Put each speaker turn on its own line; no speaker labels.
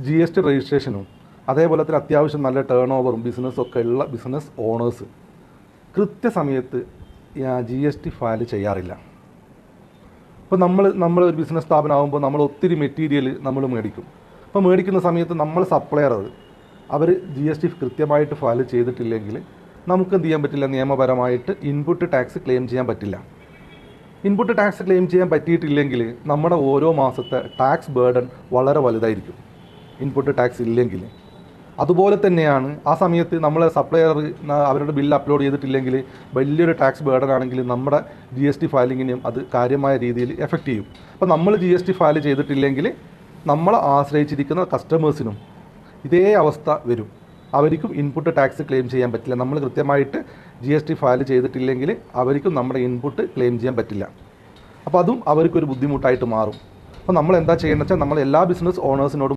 GST രജിസ്ട്രേഷനും അതേപോലെ തന്നെ അത്യാവശ്യം നല്ല ടേൺ ഓവറും ബിസിനസ്സൊക്കെ ഉള്ള ബിസിനസ് ഓണേഴ്സ് കൃത്യസമയത്ത് GST ഫയൽ ചെയ്യാറില്ല. ഇപ്പോൾ നമ്മൾ ഒരു ബിസിനസ് സ്ഥാപനമാകുമ്പോൾ നമ്മൾ ഒത്തിരി മെറ്റീരിയൽ നമ്മൾ മേടിക്കും. അപ്പോൾ മേടിക്കുന്ന സമയത്ത് നമ്മൾ സപ്ലയർ അവർ GST കൃത്യമായിട്ട് ഫയൽ ചെയ്തിട്ടില്ലെങ്കിൽ നമുക്ക് എന്ത് ചെയ്യാൻ പറ്റില്ല, നിയമപരമായിട്ട് ഇൻപുട്ട് ടാക്സ് ക്ലെയിം ചെയ്യാൻ പറ്റില്ല. ഇൻപുട്ട് ടാക്സ് ക്ലെയിം ചെയ്യാൻ പറ്റിയിട്ടില്ലെങ്കിൽ നമ്മുടെ ഓരോ മാസത്തെ ടാക്സ് ബേർഡൻ വളരെ വലുതായിരിക്കും, ഇൻപുട്ട് ടാക്സ് ഇല്ലെങ്കിൽ. അതുപോലെ തന്നെയാണ് ആ സമയത്ത് നമ്മൾ സപ്ലയർ അവരുടെ ബില്ല് അപ്ലോഡ് ചെയ്തിട്ടില്ലെങ്കിൽ വലിയൊരു ടാക്സ് ബേർഡൻ ആണെങ്കിൽ നമ്മുടെ GST ഫയലിങ്ങിനെയും അത് കാര്യമായ രീതിയിൽ എഫക്റ്റ് ചെയ്യും. അപ്പോൾ നമ്മൾ GST ഫയൽ ചെയ്തിട്ടില്ലെങ്കിൽ നമ്മളെ ആശ്രയിച്ചിരിക്കുന്ന കസ്റ്റമേഴ്സിനും ഇതേ അവസ്ഥ വരും. അവർക്കും ഇൻപുട്ട് ടാക്സ് ക്ലെയിം ചെയ്യാൻ പറ്റില്ല. നമ്മൾ കൃത്യമായിട്ട് GST ഫയൽ ചെയ്തിട്ടില്ലെങ്കിൽ അവർക്കും നമ്മുടെ ഇൻപുട്ട് ക്ലെയിം ചെയ്യാൻ പറ്റില്ല. അപ്പോൾ അതും അവർക്കൊരു ബുദ്ധിമുട്ടായിട്ട് മാറും. അപ്പോൾ നമ്മൾ എന്താ ചെയ്യേണ്ടത് വെച്ചാൽ നമ്മൾ എല്ലാ ബിസിനസ് ഓണേഴ്സിനോടും